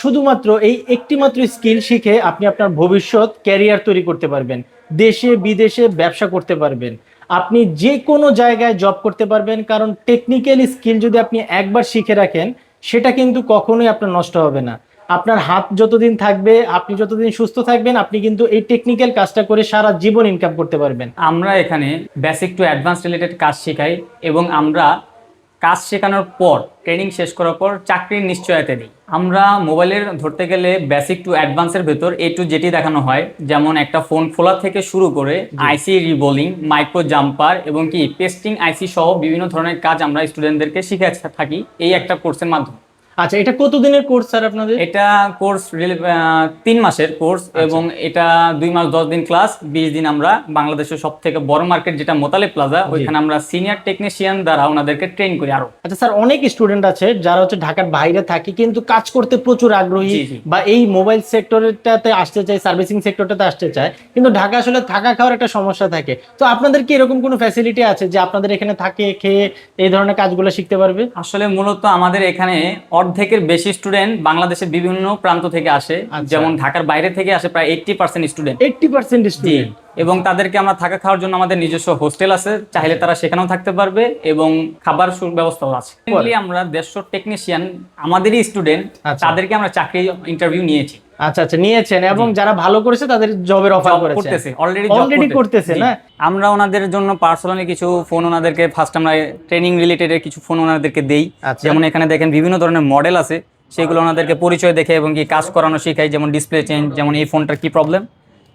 শুধুমাত্র এই একটি মাত্র স্কিল শিখে আপনি আপনার ভবিষ্যৎ ক্যারিয়ার তৈরি করতে পারবেন, দেশে বিদেশে ব্যবসা করতে পারবেন, আপনি যে কোনো জায়গায় জব করতে পারবেন। কারণ টেকনিক্যাল স্কিল যদি আপনি একবার শিখে রাখেন, সেটা কিন্তু কখনোই আপনার নষ্ট হবে না। আপনার হাত যতদিন থাকবে, আপনি যতদিন সুস্থ থাকবেন, আপনি কিন্তু এই টেকনিক্যাল কাজটা করে সারা জীবন ইনকাম করতে পারবেন। আমরা এখানে বেসিক টু অ্যাডভান্স রিলেটেড কাজ শেখাই এবং আমরা কাজ শেখানোর পর ট্রেনিং শেষ করার পর চাকরির নিশ্চয়তা দিই। আমরা মোবাইলের ধরতে গেলে বেসিক টু অ্যাডভান্সের ভেতর এ টু যেটি দেখানো হয়, যেমন একটা ফোন খোলা থেকে শুরু করে আইসি রিবোলিং, মাইক্রো জাম্পার এবং কি পেস্টিং আইসি সহ বিভিন্ন ধরনের কাজ আমরা স্টুডেন্টদেরকে শিখে থাকি এই একটা কোর্সের মাধ্যমে। আচ্ছা, এটা কতদিনের কোর্স স্যার আপনাদের? এটা কোর্স 3 মাসের কোর্স এবং এটা 2 মাস 10 দিন ক্লাস, 20 দিন আমরা বাংলাদেশের সব থেকে বড় মার্কেট যেটা মোতালেব প্লাজা, ওইখানে আমরা সিনিয়র টেকনিশিয়ান দ্বারা ওনাদেরকে ট্রেন করি আরো। আচ্ছা স্যার, অনেক স্টুডেন্ট আছে যারা হচ্ছে ঢাকার বাইরে থাকে কিন্তু কাজ করতে প্রচুর আগ্রহী, বা এই মোবাইল সেক্টরটাতে আসতে চায়, সার্ভিসিং সেক্টরটাতে আসতে চায়, কিন্তু ঢাকা আসলে থাকা খাওয়ার একটা সমস্যা থাকে। তো আপনাদের কি এরকম কোনো ফ্যাসিলিটি আছে যে আপনাদের এখানে থাকে খেয়ে এই ধরনের কাজগুলো শিখতে পারবে? আসলে মূলত আমাদের এখানে অর্ধেকের বেশি স্টুডেন্ট বাংলাদেশের বিভিন্ন প্রান্ত থেকে আসে, যেমন ঢাকার বাইরে থেকে আসে প্রায় 80% স্টুডেন্ট। 80% স্টুডেন্ট। এবং তাদেরকে আমরা থাকা খাওয়ার জন্য আমাদের নিজস্ব হোস্টেল আছে, চাইলে তারা সেখানেও থাকতে পারবে এবং খাবার ব্যবস্থাও আছে। আমরা 150 টেকনিশিয়ান আমাদেরই স্টুডেন্ট, তাদেরকে আমরা চাকরি ইন্টারভিউ নিয়েছি। আচ্ছা আচ্ছা, নিয়েছেন এবং যারা ভালো করেছে তাদের জবের অফার করেছে, অলরেডি করতেছে না? আমরা ওনাদের জন্য পার্সোনালি কিছু ফোন ওনাদেরকে ফার্স্ট আমরা ট্রেনিং রিলেটেড কিছু ফোন ওনাদেরকে দেই। যেমন এখানে দেখেন বিভিন্ন ধরনের মডেল আছে, সেগুলো ওনাদেরকে পরিচয় দেখে এবং কি কাজ করানো শেখাই। যেমন ডিসপ্লে চেঞ্জ, যেমন এই ফোনটার কি প্রবলেম,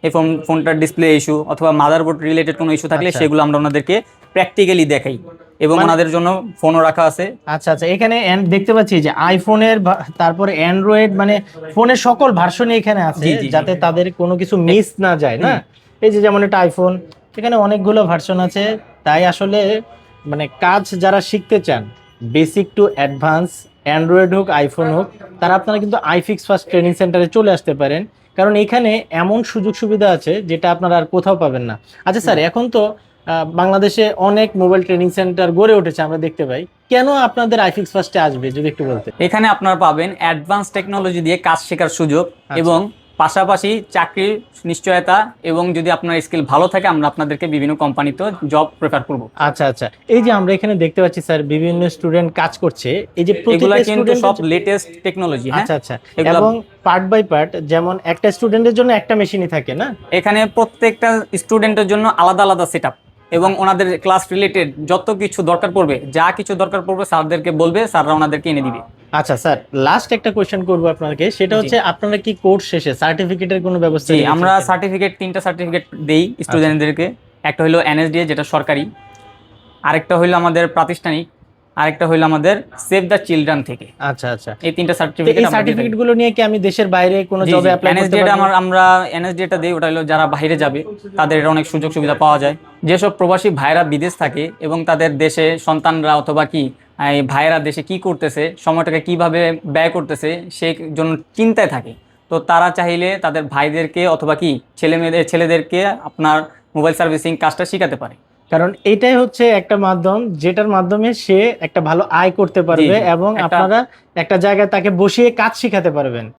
এই ফোনটার ডিসপ্লে ইস্যু অথবা মাদারবোর্ড রিলেটেড কোনো ইস্যু থাকলে সেগুলো আমরা ওনাদেরকে প্র্যাকটিক্যালি দেখাই এবং ওনাদের জন্য ফোনও রাখা আছে। আচ্ছা আচ্ছা, এখানে দেখতে পাচ্ছি যে আইফোনের তারপরে অ্যান্ড্রয়েড, মানে ফোনের সকল ভার্সনই এখানে আছে, যাতে তাদের কোনো কিছু মিস না যায় না। এই যে যেমন এটা আইফোন, এখানে অনেকগুলো ভার্সন আছে। তাই আসলে মানে কাজ যারা শিখতে চান, বেসিক টু অ্যাডভান্স, অ্যান্ড্রয়েড হোক আইফোন হোক, তারা আপনারা কিন্তু আইফিক্স ফার্স্ট ট্রেনিং সেন্টারে চলে আসতে পারেন। কারণ এখানে এমন সুযোগ সুবিধা আছে যেটা আপনারা আর কোথাও পাবেন না। আচ্ছা স্যার, এখন তো বাংলাদেশে অনেক মোবাইল ট্রেনিং সেন্টার গড়ে উঠেছে, আমরা দেখতে পাই। কেন আপনাদের আইফিক্স ফার্স্টে আসবে যদি একটু বলতে? এখানে আপনারা পাবেন অ্যাডভান্স টেকনোলজি দিয়ে কাজ শেখার সুযোগ এবং পাশাপাশি চাকরির নিশ্চয়তা, এবং যদি আপনার স্কিল ভালো থাকে আমরা আপনাদেরকে বিভিন্ন কোম্পানিতে জব প্রেফার করব। আচ্ছা আচ্ছা, এই যে আমরা এখানে দেখতে পাচ্ছি স্যার বিভিন্ন স্টুডেন্ট কাজ করছে, এই যে এগুলা কিন্তু সব লেটেস্ট টেকনোলজি। আচ্ছা আচ্ছা, এবং পার্ট বাই পার্ট, যেমন একটা স্টুডেন্টের জন্য একটা মেশিনই থাকে না, এখানে প্রত্যেকটা স্টুডেন্টের জন্য আলাদা আলাদা সেটআপ এবং ওনাদের ক্লাস রিলেটেড যত কিছু দরকার পড়বে, যা কিছু দরকার পড়বে স্যারদেরকে বলবে, স্যাররা ওনাদেরকে এনে দিবে। আচ্ছা স্যার, লাস্ট একটা কোশ্চেন করবো আপনাকে, সেটা হচ্ছে আপনারা কি কোর্স শেষে সার্টিফিকেটের কোনো ব্যবস্থা? আমরা সার্টিফিকেট 3টা সার্টিফিকেট দেই স্টুডেন্টদেরকে। একটা হলো এনএসডিএ যেটা সরকারি, আরেকটা হলো আমাদের প্রাতিষ্ঠানিক, আরেকটা হলো আমাদের সেভ দ্য চিলড্রেন থেকে। আচ্ছা আচ্ছা, এই 3টা সার্টিফিকেট। এই সার্টিফিকেটগুলো নিয়ে কি আমি দেশের বাইরে কোনো জবে অ্যাপ্লাই করতে পারবো? আমরা এনএসডিএটা দেই, ওটা হলো যারা বাইরে যাবে তাদের অনেক সুযোগ সুবিধা পাওয়া যায়। যেসব প্রবাসী ভাইরা বিদেশ থাকে এবং তাদের দেশে সন্তানরা অথবা কি ভাইয়েরা দেশে কি করতেছে, সময়টাকে কিভাবে ব্যয় করতেছে, সেই জন্য চিন্তায় থাকে, তো তারা চাইলে তাদের ভাইদেরকে অথবা কি ছেলেদেরকে আপনার মোবাইল সার্ভিসিং কাজটা শিখাতে পারে। কারণ এটাই হচ্ছে একটা মাধ্যম যেটার মাধ্যমে সে একটা ভালো আয় করতে পারবে এবং আপনারা একটা জায়গায় তাকে বসিয়ে কাজ শিখাতে পারবেন।